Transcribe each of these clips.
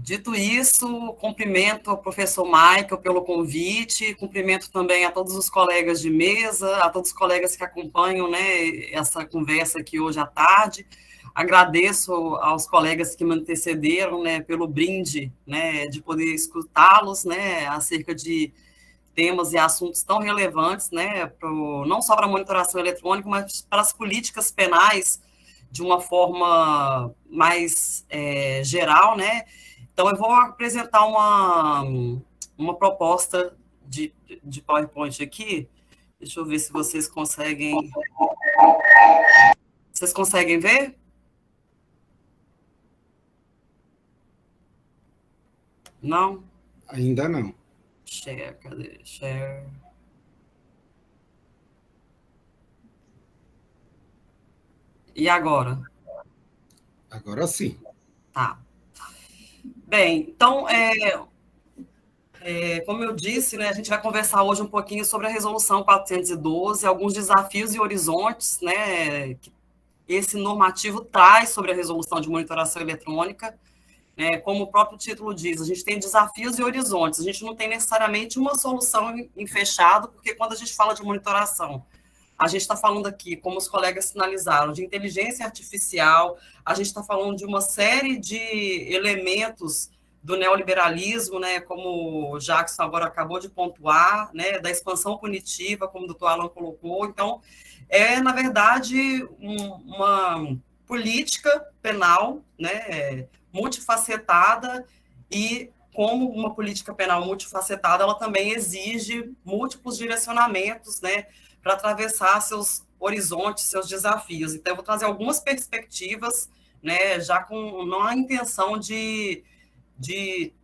Dito isso, cumprimento ao professor Michael pelo convite, cumprimento também a todos os colegas de mesa, a todos os colegas que acompanham, né, essa conversa aqui hoje à tarde. Agradeço aos colegas que me antecederam, né, pelo brinde, né, de poder escutá-los, né, acerca de temas e assuntos tão relevantes, né, não só para a monitoração eletrônica, mas para as políticas penais de uma forma mais geral, né? Então, eu vou apresentar uma proposta de PowerPoint aqui. Deixa eu ver se vocês conseguem. Vocês conseguem ver? Não? Ainda não. Share, cadê? Share. E agora? Agora sim. Tá. Bem, então, como eu disse, né, a gente vai conversar hoje um pouquinho sobre a Resolução 412, alguns desafios e horizontes, né, que esse normativo traz sobre a resolução de monitoração eletrônica. Né, como o próprio título diz, a gente tem desafios e horizontes, a gente não tem necessariamente uma solução em fechado, porque quando a gente fala de monitoração, a gente está falando aqui, como os colegas sinalizaram, de inteligência artificial, a gente está falando de uma série de elementos do neoliberalismo, né, como o Jackson agora acabou de pontuar, né, da expansão punitiva, como o doutor Alan colocou. Então, na verdade, uma política penal, né, multifacetada, e como uma política penal multifacetada, ela também exige múltiplos direcionamentos, né, para atravessar seus horizontes, seus desafios. Então, eu vou trazer algumas perspectivas, né, já com não a intenção de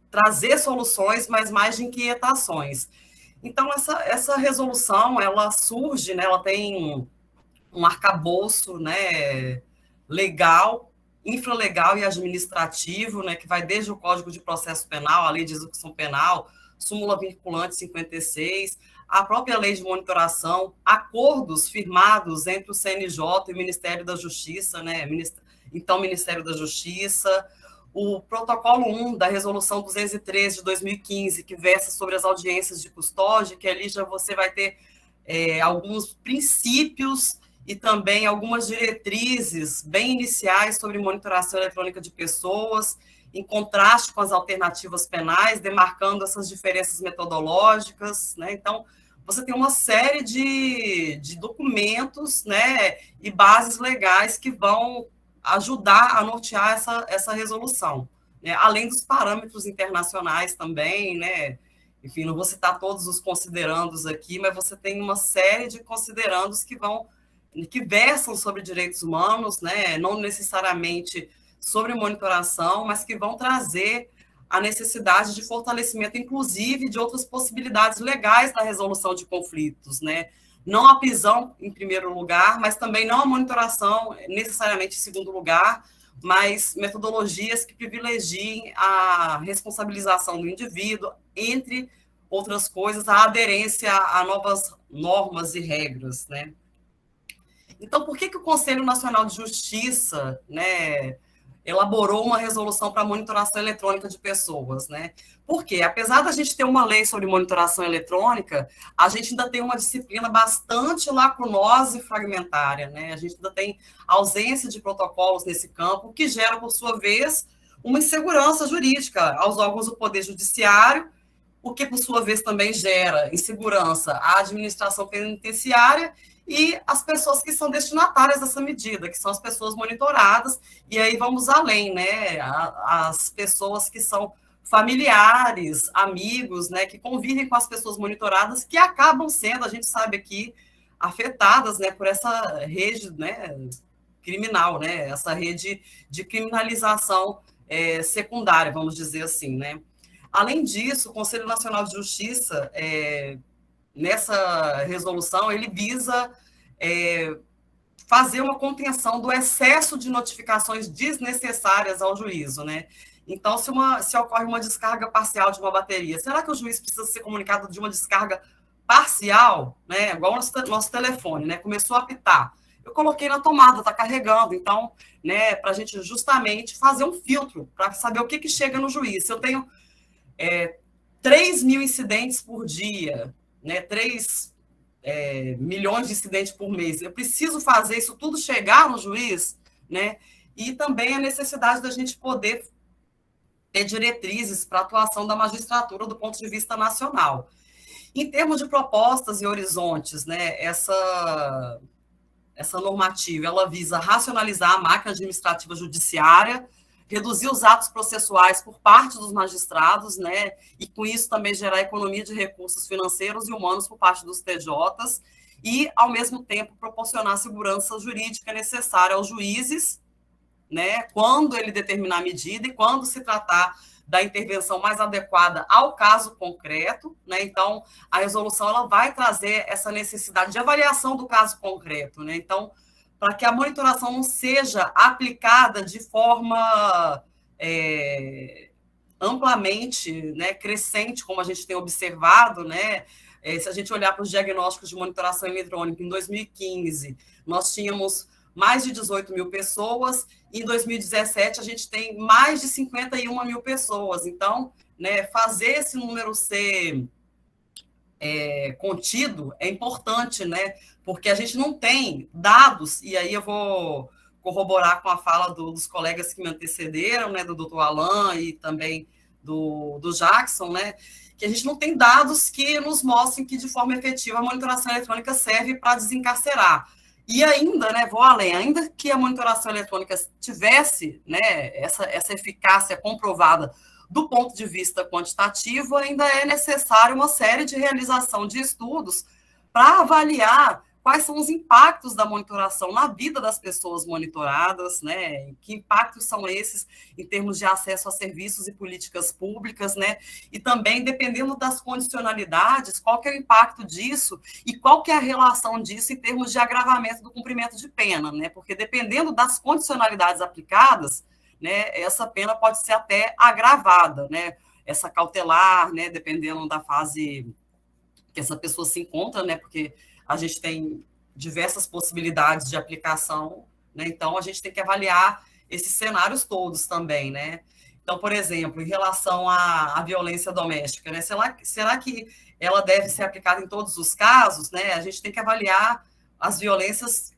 trazer soluções, mas mais de inquietações. Então, essa resolução, ela surge, né, ela tem um arcabouço, né, legal, infralegal e administrativo, né, que vai desde o Código de Processo Penal, a Lei de Execução Penal, súmula vinculante 56, a própria Lei de Monitoração, acordos firmados entre o CNJ e o Ministério da Justiça, né, então Ministério da Justiça, o protocolo 1 da Resolução 213 de 2015, que versa sobre as audiências de custódia, que ali já você vai ter alguns princípios e também algumas diretrizes bem iniciais sobre monitoração eletrônica de pessoas, em contraste com as alternativas penais, demarcando essas diferenças metodológicas, né? Então, você tem uma série de documentos, né, e bases legais que vão ajudar a nortear essa resolução, né? Além dos parâmetros internacionais também, né? Enfim, não vou citar todos os considerandos aqui, mas você tem uma série de considerandos que versam sobre direitos humanos, né? Não necessariamente sobre monitoração, mas que vão trazer a necessidade de fortalecimento, inclusive, de outras possibilidades legais da resolução de conflitos, né? Não a prisão em primeiro lugar, mas também não a monitoração necessariamente em segundo lugar, mas metodologias que privilegiem a responsabilização do indivíduo, entre outras coisas, a aderência a novas normas e regras, né? Então, por que o Conselho Nacional de Justiça, né, elaborou uma resolução para monitoração eletrônica de pessoas, né? Porque, apesar da gente ter uma lei sobre monitoração eletrônica, a gente ainda tem uma disciplina bastante lacunosa e fragmentária, né? A gente ainda tem ausência de protocolos nesse campo, que gera, por sua vez, uma insegurança jurídica aos órgãos do Poder Judiciário, o que, por sua vez, também gera insegurança à administração penitenciária e as pessoas que são destinatárias dessa medida, que são as pessoas monitoradas, e aí vamos além, né, as pessoas que são familiares, amigos, né, que convivem com as pessoas monitoradas, que acabam sendo, a gente sabe aqui, afetadas, né, por essa rede, né, criminal, né, essa rede de criminalização secundária, vamos dizer assim, né. Além disso, o Conselho Nacional de Justiça, nessa resolução, ele visa fazer uma contenção do excesso de notificações desnecessárias ao juízo, né? Então, se ocorre uma descarga parcial de uma bateria, será que o juiz precisa ser comunicado de uma descarga parcial, né? Igual o nosso telefone, né? Começou a apitar. eu coloquei na tomada, está carregando. Então, né, para a gente justamente fazer um filtro, para saber o que chega no juiz. Se eu tenho 3 mil incidentes por dia, né, 3 milhões de incidentes por mês, eu preciso fazer isso tudo chegar no juiz, né? E também a necessidade da gente poder ter diretrizes para a atuação da magistratura do ponto de vista nacional. Em termos de propostas e horizontes, né, essa normativa ela visa racionalizar a máquina administrativa judiciária, reduzir os atos processuais por parte dos magistrados, né, e com isso também gerar economia de recursos financeiros e humanos por parte dos TJs, e, ao mesmo tempo, proporcionar segurança jurídica necessária aos juízes, né, quando ele determinar a medida e quando se tratar da intervenção mais adequada ao caso concreto, né? Então, a resolução ela vai trazer essa necessidade de avaliação do caso concreto, né? Então, para que a monitoração não seja aplicada de forma amplamente, né, crescente, como a gente tem observado, né? Se a gente olhar para os diagnósticos de monitoração eletrônica, em 2015, nós tínhamos mais de 18 mil pessoas, e em 2017 a gente tem mais de 51 mil pessoas. Então, né, fazer esse número ser contido é importante, né, porque a gente não tem dados, e aí eu vou corroborar com a fala dos colegas que me antecederam, né, do doutor Alain e também do Jackson, né, que a gente não tem dados que nos mostrem que, de forma efetiva, a monitoração eletrônica serve para desencarcerar. E ainda, né, vou além, ainda que a monitoração eletrônica tivesse, né, essa eficácia comprovada do ponto de vista quantitativo, ainda é necessário uma série de realização de estudos para avaliar quais são os impactos da monitoração na vida das pessoas monitoradas, né? Que impactos são esses em termos de acesso a serviços e políticas públicas, né? E também, dependendo das condicionalidades, qual que é o impacto disso e qual que é a relação disso em termos de agravamento do cumprimento de pena, né? Porque dependendo das condicionalidades aplicadas, né, essa pena pode ser até agravada, né? Essa cautelar, né, dependendo da fase que essa pessoa se encontra, né? Porque a gente tem diversas possibilidades de aplicação, né? Então a gente tem que avaliar esses cenários todos também, né? Então, por exemplo, em relação à violência doméstica, né? Será que ela deve ser aplicada em todos os casos, né? A gente tem que avaliar as violências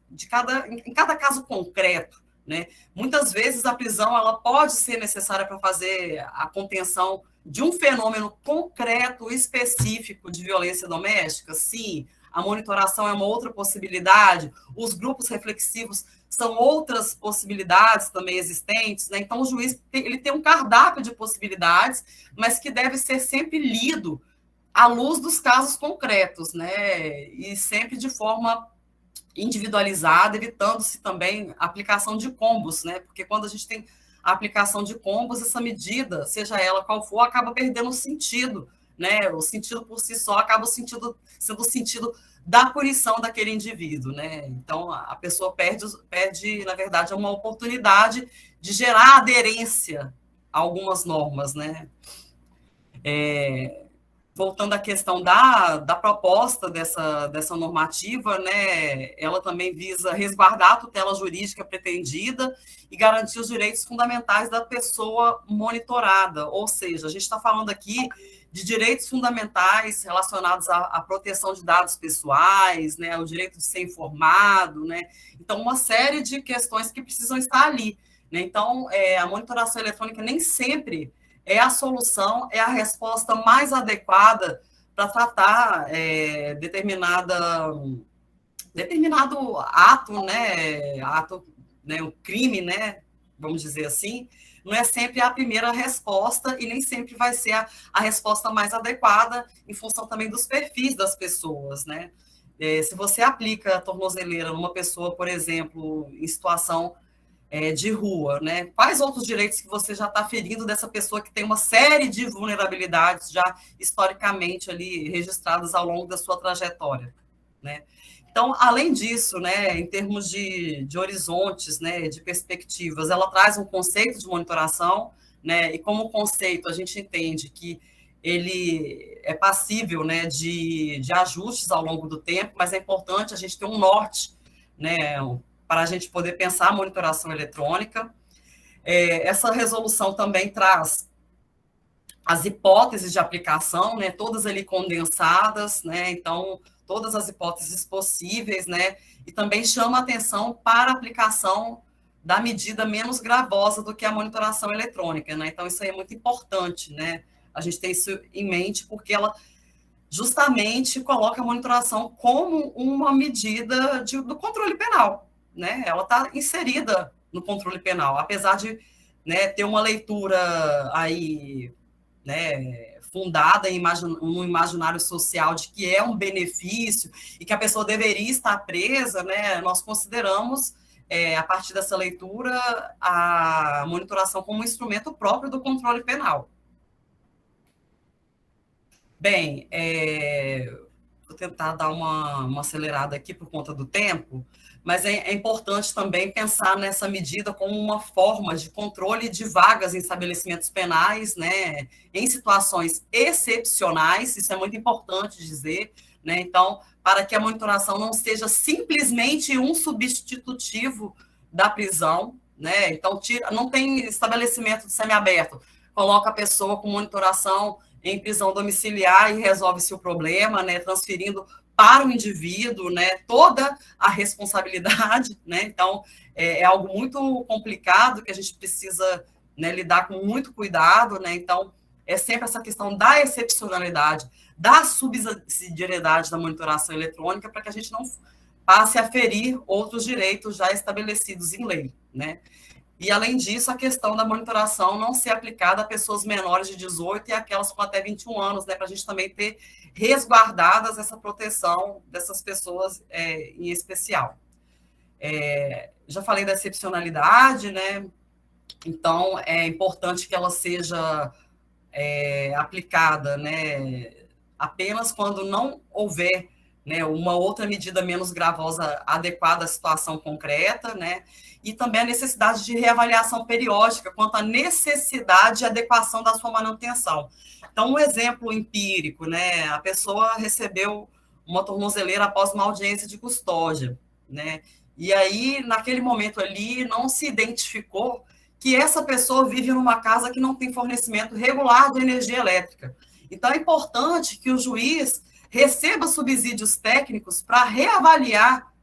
em cada caso concreto, né? Muitas vezes a prisão ela pode ser necessária para fazer a contenção de um fenômeno concreto, específico de violência doméstica, sim. A monitoração é uma outra possibilidade, os grupos reflexivos são outras possibilidades também existentes, né? Então, o juiz ele tem um cardápio de possibilidades, mas que deve ser sempre lido à luz dos casos concretos, né? E sempre de forma individualizada, evitando-se também a aplicação de combos, né? Porque quando a gente tem a aplicação de combos, essa medida, seja ela qual for, acaba perdendo o sentido, né? O sentido por si só acaba sendo o sentido da punição daquele indivíduo, né? Então, a pessoa perde, na verdade, uma oportunidade de gerar aderência a algumas normas, né? Voltando à questão da proposta dessa normativa, né, ela também visa resguardar a tutela jurídica pretendida e garantir os direitos fundamentais da pessoa monitorada, ou seja, a gente está falando aqui de direitos fundamentais relacionados à proteção de dados pessoais, né, o direito de ser informado, né, então uma série de questões que precisam estar ali, né, então a monitoração eletrônica nem sempre é a solução, é a resposta mais adequada para tratar determinado ato, né, o crime, né, vamos dizer assim, não é sempre a primeira resposta e nem sempre vai ser a resposta mais adequada em função também dos perfis das pessoas, né? Se você aplica a tornozeleira numa pessoa, por exemplo, em situação de rua, né? Quais outros direitos que você já está ferindo dessa pessoa que tem uma série de vulnerabilidades já historicamente ali registradas ao longo da sua trajetória, né? Então, além disso, né, em termos de horizontes, né, de perspectivas, ela traz um conceito de monitoração, né, e como conceito a gente entende que ele é passível, né, de ajustes ao longo do tempo, mas é importante a gente ter um norte, né, para a gente poder pensar a monitoração eletrônica. Essa resolução também traz as hipóteses de aplicação, né, todas ali condensadas, né, então, todas as hipóteses possíveis, né, e também chama atenção para a aplicação da medida menos gravosa do que a monitoração eletrônica, né, então isso aí é muito importante, né, a gente tem isso em mente, porque ela justamente coloca a monitoração como uma medida do controle penal, né, ela está inserida no controle penal, apesar de, né, ter uma leitura aí, né, fundada no imaginário social de que é um benefício e que a pessoa deveria estar presa, né, nós consideramos, a partir dessa leitura, a monitoração como um instrumento próprio do controle penal. Bem, vou tentar dar uma acelerada aqui por conta do tempo, mas é importante também pensar nessa medida como uma forma de controle de vagas em estabelecimentos penais, né, em situações excepcionais, isso é muito importante dizer, né, então, para que a monitoração não seja simplesmente um substitutivo da prisão, né, então, não tem estabelecimento de semiaberto, coloca a pessoa com monitoração em prisão domiciliar e resolve-se o problema, né, transferindo para o indivíduo, né, toda a responsabilidade, né, então é algo muito complicado que a gente precisa, né, lidar com muito cuidado, né, então é sempre essa questão da excepcionalidade, da subsidiariedade da monitoração eletrônica para que a gente não passe a ferir outros direitos já estabelecidos em lei, né. E, além disso, a questão da monitoração não ser aplicada a pessoas menores de 18 e aquelas com até 21 anos, né, para a gente também ter resguardadas essa proteção dessas pessoas em especial. Já falei da excepcionalidade, né, então é importante que ela seja aplicada, né, apenas quando não houver, né, uma outra medida menos gravosa adequada à situação concreta, né, e também a necessidade de reavaliação periódica quanto à necessidade e adequação da sua manutenção. Então, um exemplo empírico, né, a pessoa recebeu uma tornozeleira após uma audiência de custódia, né, e aí, naquele momento ali, não se identificou que essa pessoa vive numa casa que não tem fornecimento regular de energia elétrica. Então, é importante que o juiz receba subsídios técnicos para reavaliar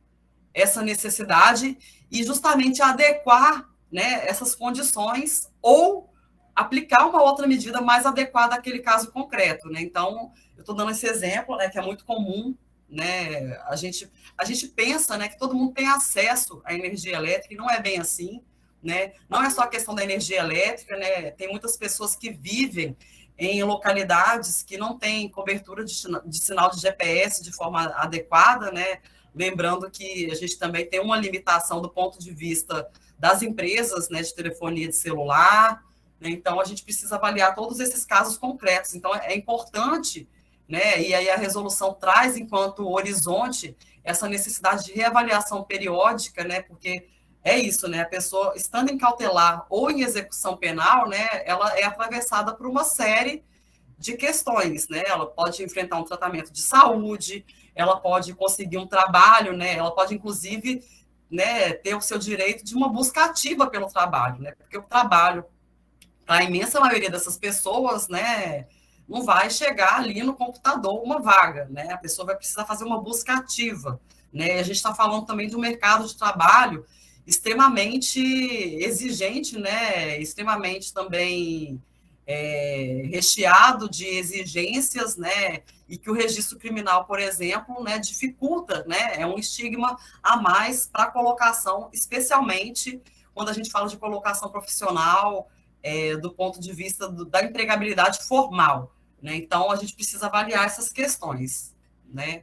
essa necessidade e justamente adequar, né, essas condições ou aplicar uma outra medida mais adequada àquele caso concreto, né? Então, eu estou dando esse exemplo, né, que é muito comum, né? A gente pensa, né, que todo mundo tem acesso à energia elétrica e não é bem assim, né? Não é só a questão da energia elétrica, né? Tem muitas pessoas que vivem em localidades que não têm cobertura de sinal de GPS de forma adequada, né? Lembrando que a gente também tem uma limitação do ponto de vista das empresas, né, de telefonia de celular, né? Então a gente precisa avaliar todos esses casos concretos. Então é importante, né, e aí a resolução traz enquanto horizonte essa necessidade de reavaliação periódica, né, porque é isso, né, a pessoa estando em cautelar ou em execução penal, né, ela é atravessada por uma série de questões, né, ela pode enfrentar um tratamento de saúde, ela pode conseguir um trabalho, né, ela pode, inclusive, né, ter o seu direito de uma busca ativa pelo trabalho, né, porque o trabalho, para a imensa maioria dessas pessoas, né, não vai chegar ali no computador uma vaga, né, a pessoa vai precisar fazer uma busca ativa, né, e a gente está falando também de um mercado de trabalho extremamente exigente, né, extremamente também recheado de exigências, né, e que o registro criminal, por exemplo, né, dificulta, né, é um estigma a mais para a colocação, especialmente quando a gente fala de colocação profissional, do ponto de vista da empregabilidade formal, né, então a gente precisa avaliar essas questões, né.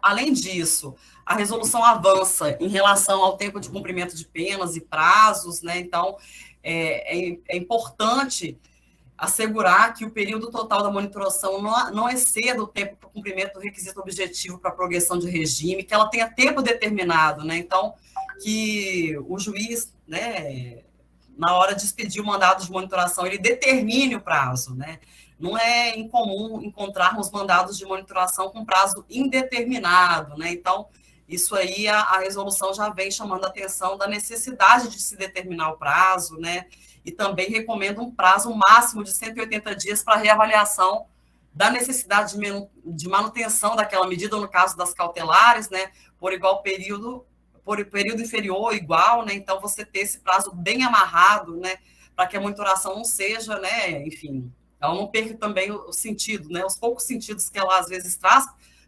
Além disso, a resolução avança em relação ao tempo de cumprimento de penas e prazos, né, então é importante assegurar que o período total da monitoração não exceda o tempo para o cumprimento do requisito objetivo para a progressão de regime, que ela tenha tempo determinado, né? Então, que o juiz, né, na hora de expedir o mandado de monitoração, ele determine o prazo, né? Não é incomum encontrarmos mandados de monitoração com prazo indeterminado, né? Então, isso aí a resolução já vem chamando a atenção da necessidade de se determinar o prazo, né? E também recomenda um prazo máximo de 180 dias para reavaliação da necessidade de manutenção daquela medida, no caso das cautelares, né? Por igual período, por período inferior ou igual, né? Então, você ter esse prazo bem amarrado, né? Para que a monitoração não seja, né? Enfim, ela não perca também o sentido, né? Os poucos sentidos que ela às vezes traz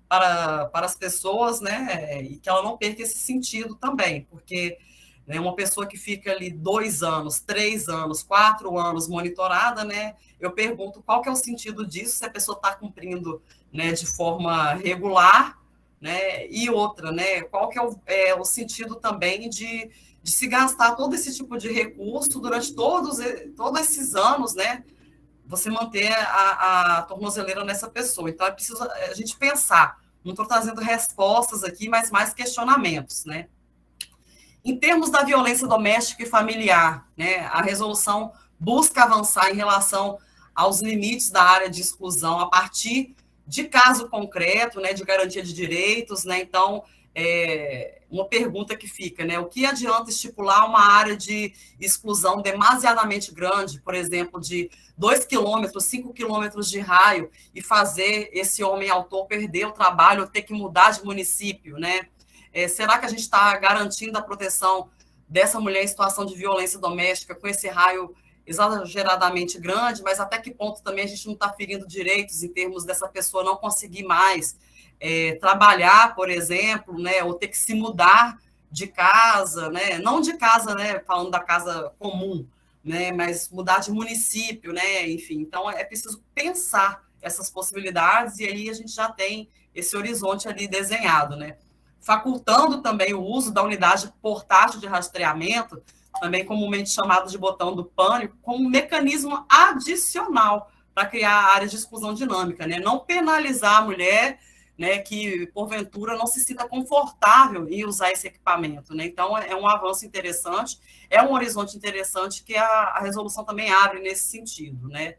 para as pessoas, né? E que ela não perca esse sentido também, porque, né, uma pessoa que fica ali 2 anos, 3 anos, 4 anos monitorada, né? Eu pergunto qual que é o sentido disso, se a pessoa está cumprindo, né, de forma regular, né? E outra, né? Qual que é o sentido também de se gastar todo esse tipo de recurso durante todos esses anos, né? Você manter a tornozeleira nessa pessoa. Então, é preciso a gente pensar. Não estou trazendo respostas aqui, mas mais questionamentos, né? Em termos da violência doméstica e familiar, né, a resolução busca avançar em relação aos limites da área de exclusão a partir de caso concreto, né, de garantia de direitos, né? Então, uma pergunta que fica, né? O que adianta estipular uma área de exclusão demasiadamente grande, por exemplo, de 2 quilômetros, 5 quilômetros de raio, e fazer esse homem autor perder o trabalho, ou ter que mudar de município, né? Será que a gente está garantindo a proteção dessa mulher em situação de violência doméstica com esse raio exageradamente grande, mas até que ponto também a gente não está ferindo direitos em termos dessa pessoa não conseguir mais trabalhar, por exemplo, né, ou ter que se mudar de casa, né, não de casa, né, falando da casa comum, né, mas mudar de município, né, enfim. Então, é preciso pensar essas possibilidades e aí a gente já tem esse horizonte ali desenhado, né. Facultando também o uso da unidade portátil de rastreamento, também comumente chamado de botão do pânico, como um mecanismo adicional para criar áreas de exclusão dinâmica, né? Não penalizar a mulher, né, que porventura não se sinta confortável em usar esse equipamento, né? Então, é um avanço interessante, é um horizonte interessante que a resolução também abre nesse sentido, né?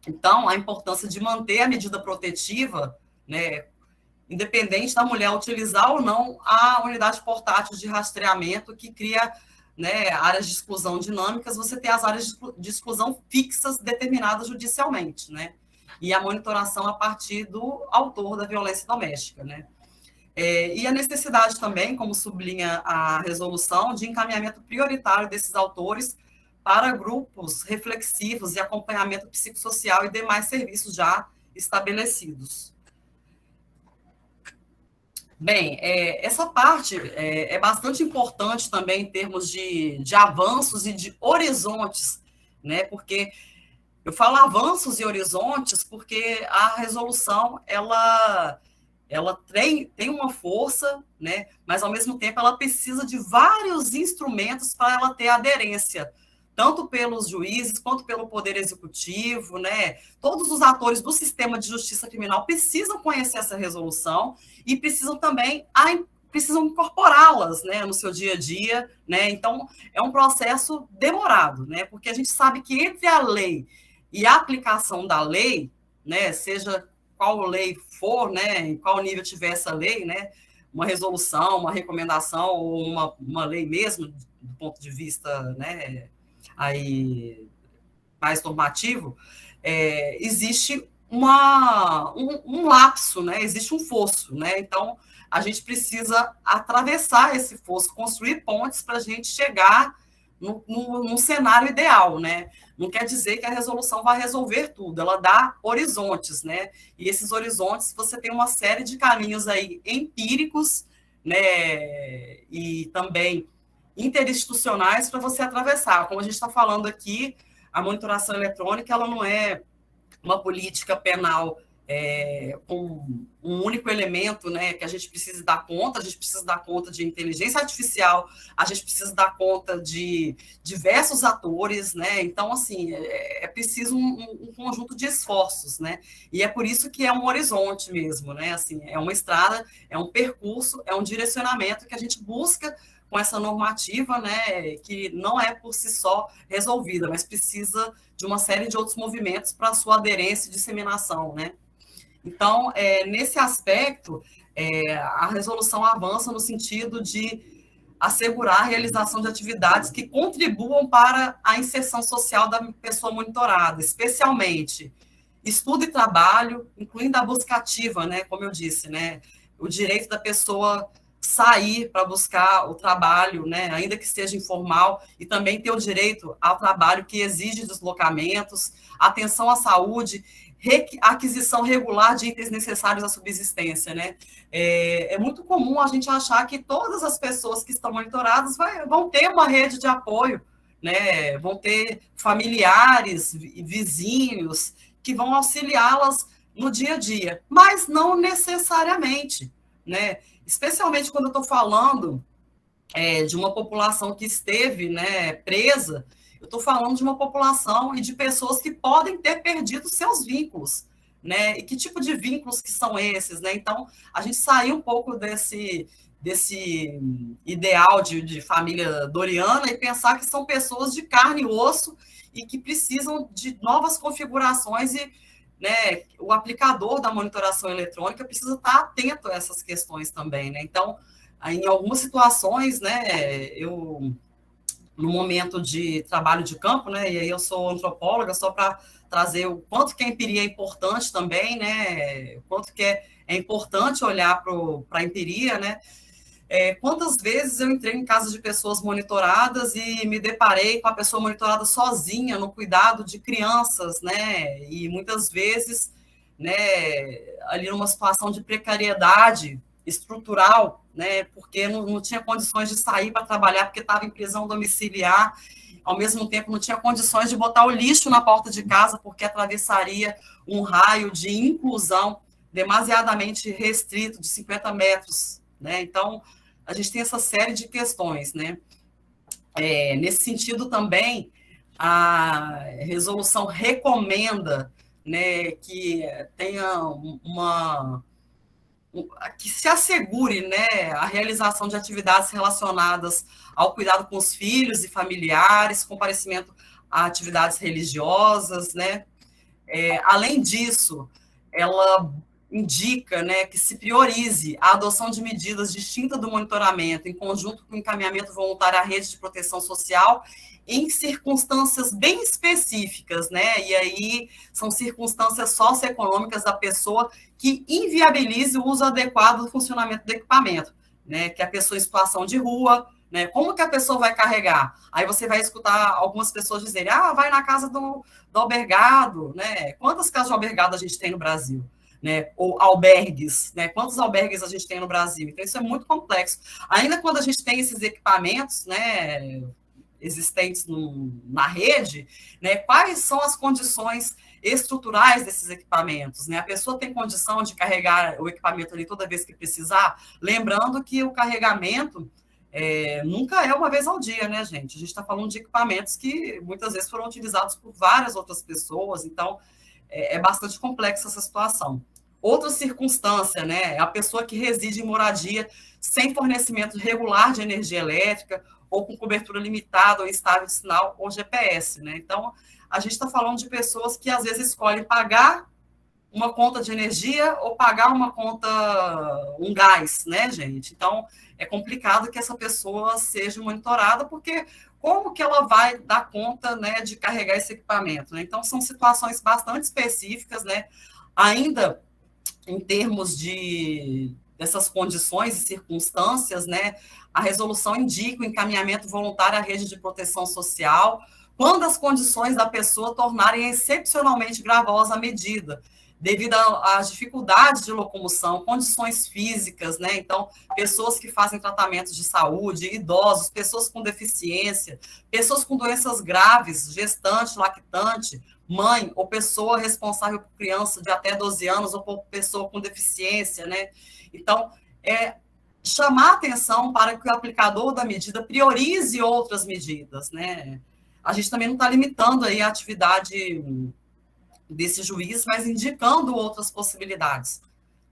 Então, a importância de manter a medida protetiva, né, independente da mulher utilizar ou não a unidade portátil de rastreamento que cria, né, áreas de exclusão dinâmicas, você tem as áreas de exclusão fixas determinadas judicialmente, né? E a monitoração a partir do autor da violência doméstica, né? E a necessidade também, como sublinha a resolução, de encaminhamento prioritário desses autores para grupos reflexivos e acompanhamento psicossocial e demais serviços já estabelecidos. Bem, essa parte é bastante importante também em termos de avanços e de horizontes, né? Porque eu falo avanços e horizontes porque a resolução ela tem uma força, né? Mas ao mesmo tempo ela precisa de vários instrumentos para ela ter aderência, tanto pelos juízes quanto pelo poder executivo, né? Todos os atores do sistema de justiça criminal precisam conhecer essa resolução e precisam também precisam incorporá-las, né, no seu dia a dia, né? Então é um processo demorado, né? Porque a gente sabe que entre a lei e a aplicação da lei, né, seja qual lei for, né, em qual nível tiver essa lei, né, uma resolução, uma recomendação ou uma lei mesmo, do ponto de vista, né, aí mais normativo, existe um lapso, né, existe um fosso, né, então a gente precisa atravessar esse fosso, construir pontes para a gente chegar num cenário ideal, né? Não quer dizer que a resolução vai resolver tudo, ela dá horizontes, né? E esses horizontes, você tem uma série de caminhos aí empíricos, né? E também interinstitucionais para você atravessar. Como a gente está falando aqui, a monitoração eletrônica, ela não é uma política penal com um único elemento, né, que a gente precisa dar conta, a gente precisa dar conta de inteligência artificial, a gente precisa dar conta de diversos atores, né, então, assim, é preciso um conjunto de esforços, né, e é por isso que é um horizonte mesmo, né, assim, é uma estrada, é um percurso, é um direcionamento que a gente busca com essa normativa, né, que não é por si só resolvida, mas precisa de uma série de outros movimentos para a sua aderência e disseminação, né. Então, nesse aspecto, A resolução avança no sentido de assegurar a realização de atividades que contribuam para a inserção social da pessoa monitorada, especialmente estudo e trabalho, incluindo a busca ativa, né, como eu disse, né, o direito da pessoa sair para buscar o trabalho, né, ainda que seja informal, e também ter o direito ao trabalho que exige deslocamentos, atenção à saúde, aquisição regular de itens necessários à subsistência, né? É muito comum a gente achar que todas as pessoas que estão monitoradas vão ter uma rede de apoio, né? Vão ter familiares, vizinhos, que vão auxiliá-las no dia a dia, mas não necessariamente, né? Especialmente quando eu estou falando de uma população que esteve, né, presa, eu estou falando de uma população e de pessoas que podem ter perdido seus vínculos, né? E que tipo de vínculos que são esses, né? Então, a gente saiu um pouco desse ideal de família doriana e pensar que são pessoas de carne e osso e que precisam de novas configurações e, né, o aplicador da monitoração eletrônica precisa estar atento a essas questões também, né? Então, em algumas situações, né, no momento de trabalho de campo, né, e aí eu sou antropóloga, só para trazer o quanto que a empiria é importante também, né, o quanto que é importante olhar para a empiria, né, quantas vezes eu entrei em casa de pessoas monitoradas e me deparei com a pessoa monitorada sozinha no cuidado de crianças, né, e muitas vezes, né, ali numa situação de precariedade estrutural, né, porque não tinha condições de sair para trabalhar porque estava em prisão domiciliar, ao mesmo tempo não tinha condições de botar o lixo na porta de casa porque atravessaria um raio de inclusão demasiadamente restrito de 50 metros, né, então a gente tem essa série de questões, né, nesse sentido também a resolução recomenda, né, que tenha que se assegure, né, a realização de atividades relacionadas ao cuidado com os filhos e familiares, comparecimento a atividades religiosas, né. Além disso, ela indica, né, que se priorize a adoção de medidas distintas do monitoramento, em conjunto com o encaminhamento voluntário à rede de proteção social, em circunstâncias bem específicas, né? E aí são circunstâncias socioeconômicas da pessoa que inviabilize o uso adequado do funcionamento do equipamento, né? Que a pessoa em situação de rua, né? Como que a pessoa vai carregar? Aí você vai escutar algumas pessoas dizerem, vai na casa do albergado, né? Quantas casas de albergado a gente tem no Brasil? Né, ou albergues, né? Quantos albergues a gente tem no Brasil? Então, isso é muito complexo. Ainda quando a gente tem esses equipamentos, né, existentes na rede, né, quais são as condições estruturais desses equipamentos, né? A pessoa tem condição de carregar o equipamento ali toda vez que precisar, lembrando que o carregamento nunca é uma vez ao dia, né, gente? A gente está falando de equipamentos que muitas vezes foram utilizados por várias outras pessoas, então é bastante complexa essa situação. Outra circunstância, né, é a pessoa que reside em moradia sem fornecimento regular de energia elétrica ou com cobertura limitada ou estável de sinal ou GPS, né? Então, a gente está falando de pessoas que às vezes escolhem pagar uma conta de energia ou pagar uma conta, um gás, né, gente? Então, é complicado que essa pessoa seja monitorada, porque como que ela vai dar conta, né, de carregar esse equipamento, né? Então, são situações bastante específicas, né? Ainda em termos dessas condições e circunstâncias, né, a resolução indica o encaminhamento voluntário à rede de proteção social quando as condições da pessoa tornarem excepcionalmente gravosa a medida, devido às dificuldades de locomoção, condições físicas, né? Então, pessoas que fazem tratamentos de saúde, idosos, pessoas com deficiência, pessoas com doenças graves, gestante, lactante, mãe ou pessoa responsável por criança de até 12 anos ou por pessoa com deficiência, né? Então, chamar atenção para que o aplicador da medida priorize outras medidas, né? A gente também não está limitando aí a atividade desse juiz, mas indicando outras possibilidades,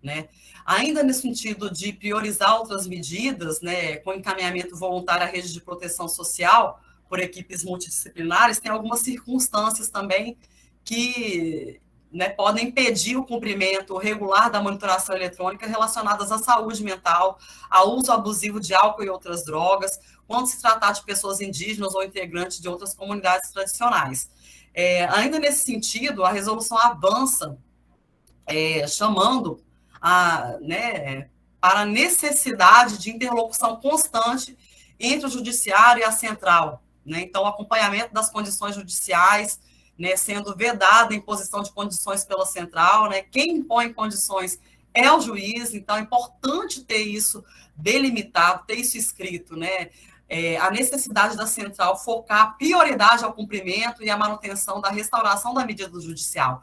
né? Ainda nesse sentido de priorizar outras medidas, né, com encaminhamento voluntário à rede de proteção social por equipes multidisciplinares, tem algumas circunstâncias também que, né, podem impedir o cumprimento regular da monitoração eletrônica relacionadas à saúde mental, ao uso abusivo de álcool e outras drogas, quando se tratar de pessoas indígenas ou integrantes de outras comunidades tradicionais. Ainda nesse sentido, a resolução avança chamando para a necessidade de interlocução constante entre o judiciário e a central, né? Então, o acompanhamento das condições judiciais, né, sendo vedada a imposição de condições pela central, né? Quem impõe condições é o juiz, então é importante ter isso delimitado, ter isso escrito, né? A necessidade da central focar a prioridade ao cumprimento e à manutenção da restauração da medida judicial.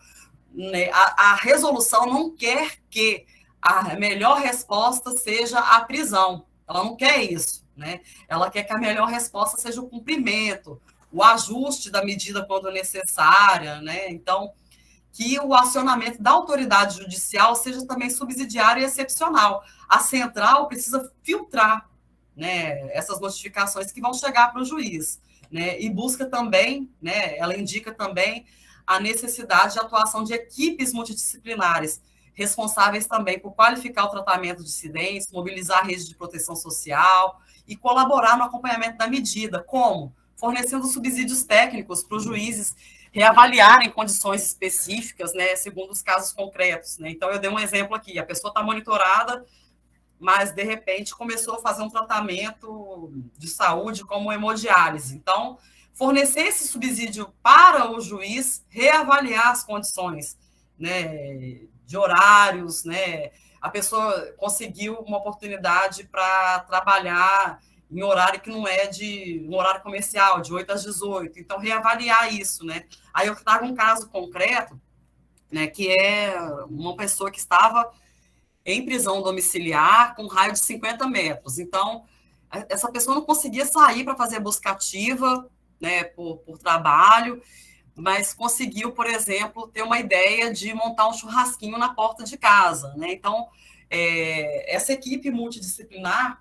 Né? A resolução não quer que a melhor resposta seja a prisão, ela não quer isso, né? Ela quer que a melhor resposta seja o cumprimento, o ajuste da medida quando necessária, né? Então, que o acionamento da autoridade judicial seja também subsidiário e excepcional. A central precisa filtrar, né, essas notificações que vão chegar para o juiz, né? E busca também, né, ela indica também a necessidade de atuação de equipes multidisciplinares, responsáveis também por qualificar o tratamento de incidentes, mobilizar a rede de proteção social e colaborar no acompanhamento da medida. Como? Fornecendo subsídios técnicos para os juízes reavaliarem condições específicas, né, segundo os casos concretos, né? Então, eu dei um exemplo aqui, a pessoa está monitorada, mas, de repente, começou a fazer um tratamento de saúde como hemodiálise. Então, fornecer esse subsídio para o juiz reavaliar as condições, né, de horários, né? A pessoa conseguiu uma oportunidade para trabalhar em horário que não é de um horário comercial, de 8 às 18. Então, reavaliar isso, né? Aí eu trago um caso concreto, né, que é uma pessoa que estava em prisão domiciliar com raio de 50 metros. Então, essa pessoa não conseguia sair para fazer busca ativa, né, por trabalho, mas conseguiu, por exemplo, ter uma ideia de montar um churrasquinho na porta de casa, né? Então, essa equipe multidisciplinar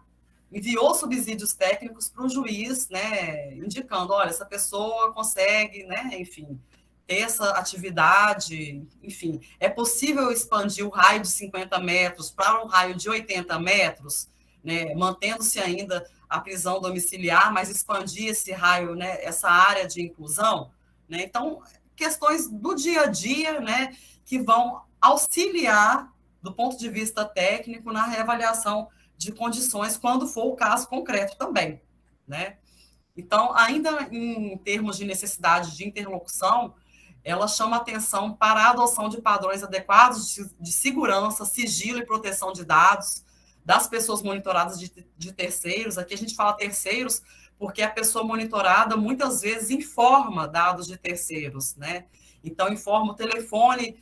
enviou subsídios técnicos para o juiz, né, indicando, olha, essa pessoa consegue, né, enfim, ter essa atividade, enfim, é possível expandir o raio de 50 metros para um raio de 80 metros, né, mantendo-se ainda a prisão domiciliar, mas expandir esse raio, né, essa área de inclusão, né? Então, questões do dia a dia, né, que vão auxiliar, do ponto de vista técnico, na reavaliação de condições, quando for o caso concreto também, né? Então, ainda em termos de necessidade de interlocução, ela chama atenção para a adoção de padrões adequados de segurança, sigilo e proteção de dados das pessoas monitoradas de terceiros. Aqui a gente fala terceiros porque a pessoa monitorada muitas vezes informa dados de terceiros, né? Então, informa o telefone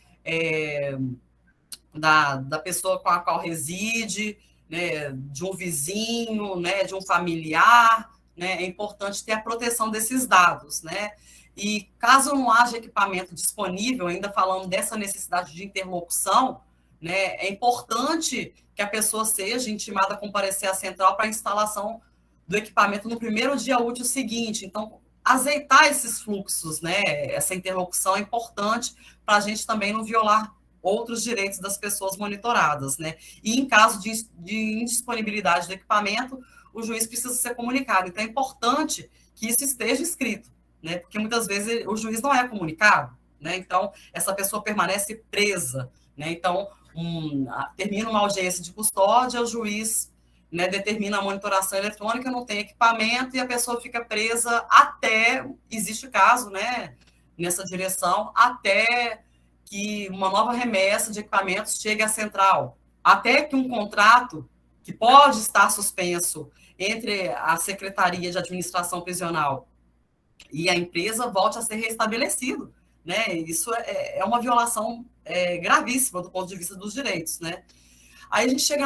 da pessoa com a qual reside, né, de um vizinho, né, de um familiar, né? É importante ter a proteção desses dados, né? E caso não haja equipamento disponível, ainda falando dessa necessidade de interlocução, né, é importante que a pessoa seja intimada a comparecer à central para a instalação do equipamento no primeiro dia útil seguinte. Então, azeitar esses fluxos, né, essa interlocução é importante para a gente também não violar outros direitos das pessoas monitoradas, né? E em caso de indisponibilidade do equipamento, o juiz precisa ser comunicado. Então, é importante que isso esteja escrito, né? Porque muitas vezes o juiz não é comunicado, né? Então, essa pessoa permanece presa, né? Então, termina uma audiência de custódia, o juiz, né, determina a monitoração eletrônica, não tem equipamento e a pessoa fica presa até, existe caso, né, nessa direção, até que uma nova remessa de equipamentos chegue à central, até que um contrato que pode estar suspenso entre a Secretaria de Administração Prisional e a empresa volte a ser restabelecido, né? Isso é uma violação gravíssima do ponto de vista dos direitos, né? Aí a gente chega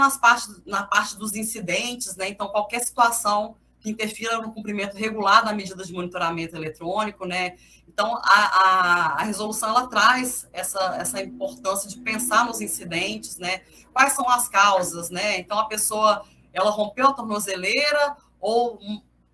na parte dos incidentes, né? Então, qualquer situação que interfira no cumprimento regular da medida de monitoramento eletrônico, né? Então, a resolução, ela traz essa importância de pensar nos incidentes, né? Quais são as causas, né? Então, a pessoa, ela rompeu a tornozeleira ou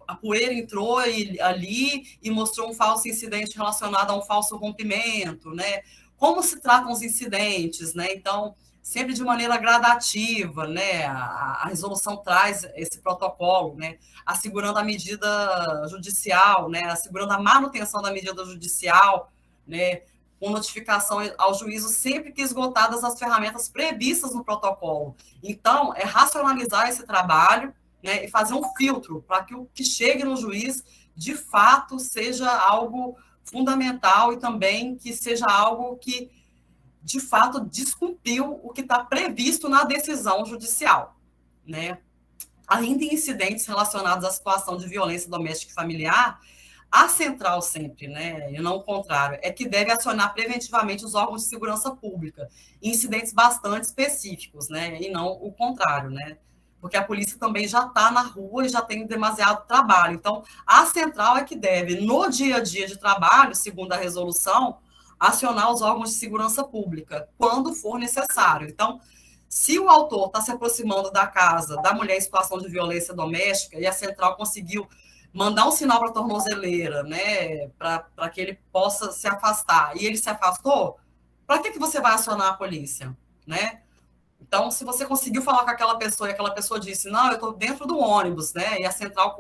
a poeira entrou ali e mostrou um falso incidente relacionado a um falso rompimento, né? como se tratam os incidentes, né? Então, sempre de maneira gradativa, né? A resolução traz esse protocolo, né? Assegurando a medida judicial, né? Assegurando a manutenção da medida judicial, né? Com notificação ao juízo sempre que esgotadas as ferramentas previstas no protocolo. Então, é racionalizar esse trabalho, né? E fazer um filtro para que o que chegue no juiz, de fato, seja algo fundamental e também que seja algo que de fato, descumpriu o que está previsto na decisão judicial, né? Ainda em incidentes relacionados à situação de violência doméstica e familiar, a central sempre, né, e não o contrário, é que deve acionar preventivamente os órgãos de segurança pública, em incidentes bastante específicos, né, e não o contrário, né? Porque a polícia também já está na rua e já tem demasiado trabalho. Então, a central é que deve, no dia a dia de trabalho, segundo a resolução, acionar os órgãos de segurança pública, quando for necessário. Então, se o autor está se aproximando da casa da mulher em situação de violência doméstica e a central conseguiu mandar um sinal para a tornozeleira, né, para que ele possa se afastar, e ele se afastou, para que você vai acionar a polícia, né? Então, se você conseguiu falar com aquela pessoa e aquela pessoa disse, não, eu estou dentro do ônibus, né, e a central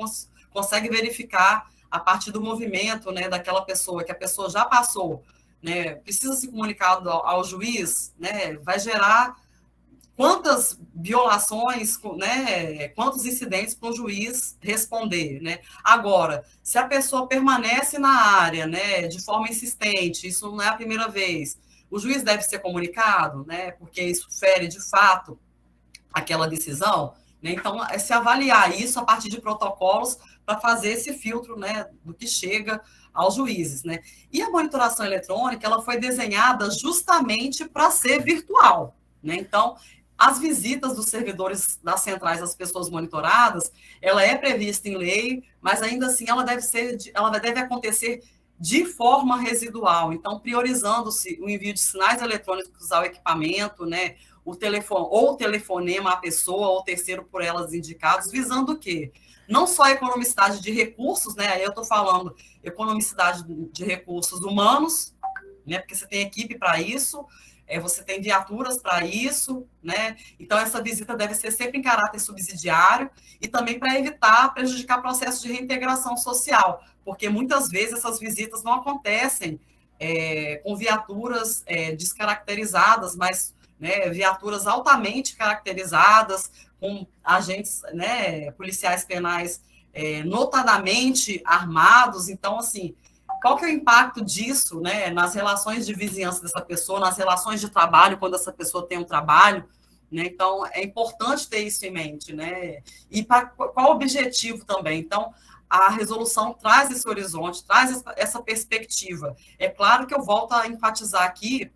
consegue verificar a partir do movimento, né, daquela pessoa, que a pessoa já passou, né, precisa ser comunicado ao juiz, né, vai gerar quantas violações, né, quantos incidentes para o juiz responder, né? Agora, se a pessoa permanece na área, né, de forma insistente, isso não é a primeira vez, o juiz deve ser comunicado, né, porque isso fere de fato aquela decisão, né? Então, é se avaliar isso a partir de protocolos para fazer esse filtro, né, do que chega aos juízes, né? E a monitoração eletrônica, ela foi desenhada justamente para ser virtual, né? Então, as visitas dos servidores das centrais às pessoas monitoradas, ela é prevista em lei, mas ainda assim ela deve acontecer de forma residual. Então, priorizando-se o envio de sinais eletrônicos ao equipamento, né, o telefone ou o telefonema à pessoa ou terceiro por elas indicados, visando o quê? Não só a economicidade de recursos, né? Aí eu estou falando economicidade de recursos humanos, né? Porque você tem equipe para isso, você tem viaturas para isso, né? Então, essa visita deve ser sempre em caráter subsidiário e também para evitar prejudicar processos de reintegração social, porque muitas vezes essas visitas não acontecem com viaturas descaracterizadas, mas, né, viaturas altamente caracterizadas, com agentes, né, policiais penais notadamente armados. Então, assim, qual que é o impacto disso, né, nas relações de vizinhança dessa pessoa, nas relações de trabalho, quando essa pessoa tem um trabalho, né? Então, é importante ter isso em mente, né? E para qual objetivo também? Então, a resolução traz esse horizonte, traz essa perspectiva. É claro que eu volto a enfatizar aqui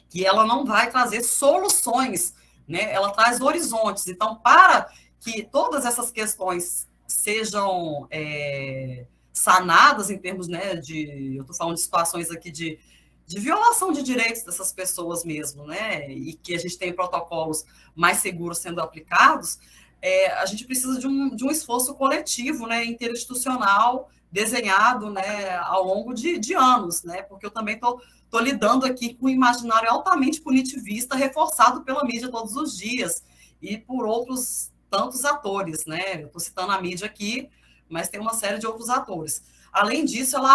que ela não vai trazer soluções, né? Ela traz horizontes. Então, para que todas essas questões sejam sanadas em termos, né, eu estou falando de situações aqui de violação de direitos dessas pessoas mesmo, né, e que a gente tem protocolos mais seguros sendo aplicados, a gente precisa de um esforço coletivo, né, interinstitucional, desenhado, né, ao longo de anos, né, porque eu também estou lidando aqui com um imaginário altamente punitivista, reforçado pela mídia todos os dias, e por outros tantos atores, né, eu estou citando a mídia aqui, mas tem uma série de outros atores. Além disso, ela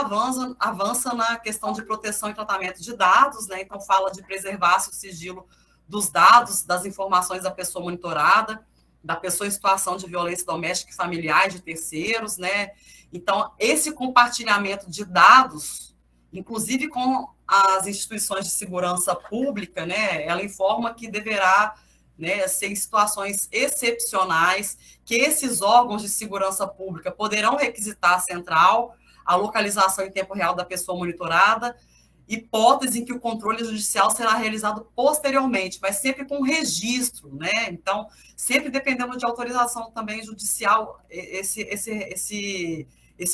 avança na questão de proteção e tratamento de dados, né? Então, fala de preservar-se o sigilo dos dados, das informações da pessoa monitorada, da pessoa em situação de violência doméstica e familiar, de terceiros, né? Então, esse compartilhamento de dados, inclusive com as instituições de segurança pública, né? Ela informa que deverá, né, ser em situações excepcionais, que esses órgãos de segurança pública poderão requisitar a central, a localização em tempo real da pessoa monitorada, hipótese em que o controle judicial será realizado posteriormente, mas sempre com registro, né? Então, sempre dependendo de autorização também judicial, esse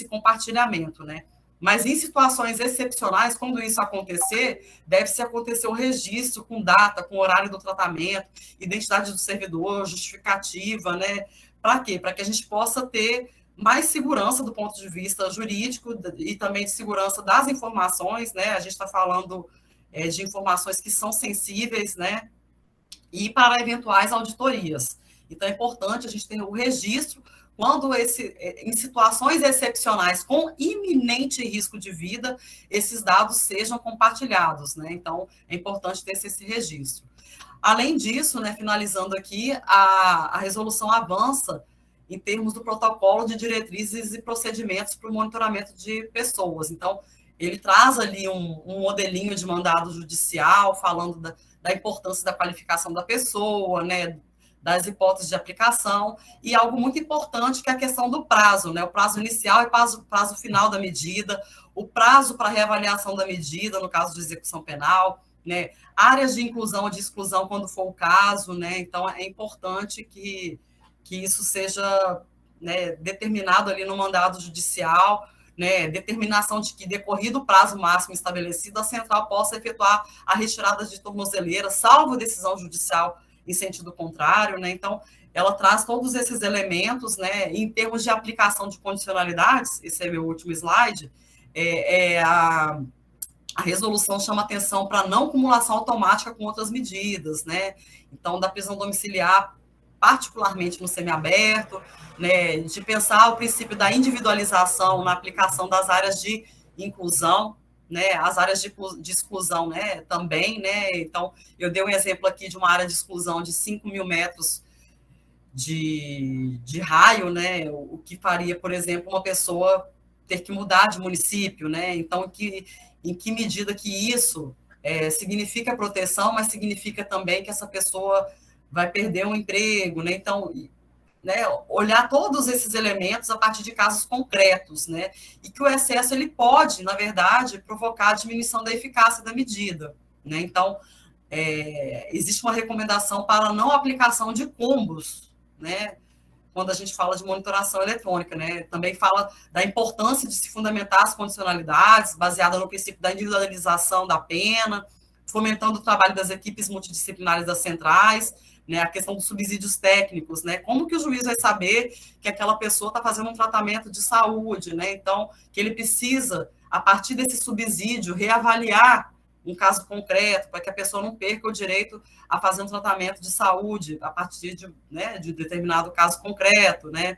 compartilhamento, né? Mas em situações excepcionais, quando isso acontecer, deve-se acontecer o registro com data, com horário do tratamento, identidade do servidor, justificativa, né? Para quê? Para que a gente possa ter mais segurança do ponto de vista jurídico e também de segurança das informações, né? A gente está falando de informações que são sensíveis, né, e para eventuais auditorias. Então, é importante a gente ter o registro quando em situações excepcionais com iminente risco de vida, esses dados sejam compartilhados, né? Então, é importante ter esse registro. Além disso, né, finalizando aqui, a resolução avança em termos do protocolo de diretrizes e procedimentos para o monitoramento de pessoas. Então, ele traz ali um modelinho de mandado judicial, falando da importância da qualificação da pessoa, né, das hipóteses de aplicação, e algo muito importante que é a questão do prazo, né, o prazo inicial e o prazo final da medida, o prazo para reavaliação da medida, no caso de execução penal, né, áreas de inclusão ou de exclusão, quando for o caso, né, então é importante que isso seja, né, determinado ali no mandado judicial, né, determinação de que, decorrido o prazo máximo estabelecido, a central possa efetuar a retirada de tornozeleira, salvo decisão judicial em sentido contrário, né, então ela traz todos esses elementos, né, em termos de aplicação de condicionalidades, esse é meu último slide, a resolução chama atenção para não acumulação automática com outras medidas, né? Então, da prisão domiciliar, particularmente no semiaberto, né? De pensar o princípio da individualização na aplicação das áreas de inclusão, né? As áreas de exclusão, né? Também, né? Então, eu dei um exemplo aqui de uma área de exclusão de 5.000 metros de raio, né? O que faria, por exemplo, uma pessoa ter que mudar de município, né? Então, em que medida que isso significa proteção, mas significa também que essa pessoa vai perder um emprego, né? Então, né, olhar todos esses elementos a partir de casos concretos, né? E que o excesso ele pode, na verdade, provocar a diminuição da eficácia da medida, né? Então, existe uma recomendação para a não aplicação de combos, né? Quando a gente fala de monitoração eletrônica, né? Também fala da importância de se fundamentar as condicionalidades, baseada no princípio da individualização da pena, fomentando o trabalho das equipes multidisciplinares das centrais, né? A questão dos subsídios técnicos, né? Como que o juiz vai saber que aquela pessoa está fazendo um tratamento de saúde, né? Então, que ele precisa, a partir desse subsídio, reavaliar um caso concreto, para que a pessoa não perca o direito a fazer um tratamento de saúde a partir de, né, de determinado caso concreto, né?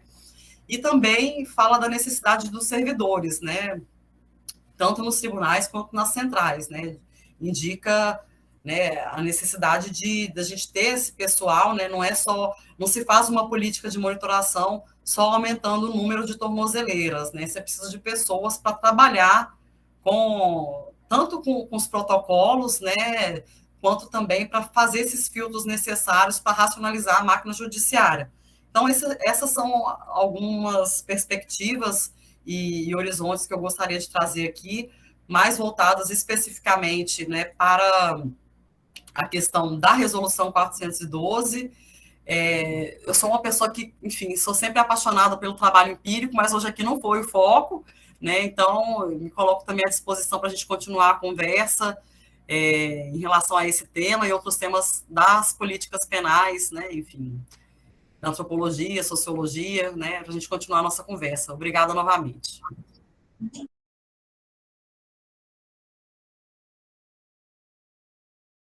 E também fala da necessidade dos servidores, né? Tanto nos tribunais quanto nas centrais, né? Indica, né, a necessidade de a gente ter esse pessoal, né? Não se faz uma política de monitoração só aumentando o número de tornozeleiras, né? Você precisa de pessoas para trabalhar tanto com os protocolos, né, quanto também para fazer esses filtros necessários para racionalizar a máquina judiciária. Então, essas são algumas perspectivas e horizontes que eu gostaria de trazer aqui, mais voltadas especificamente, né, para a questão da Resolução 412. Eu sou uma pessoa que, enfim, sou sempre apaixonada pelo trabalho empírico, mas hoje aqui não foi o foco, né? Então, me coloco também à disposição para a gente continuar a conversa em relação a esse tema e outros temas das políticas penais, né? Enfim, da antropologia, sociologia, né? Para a gente continuar a nossa conversa. Obrigada novamente.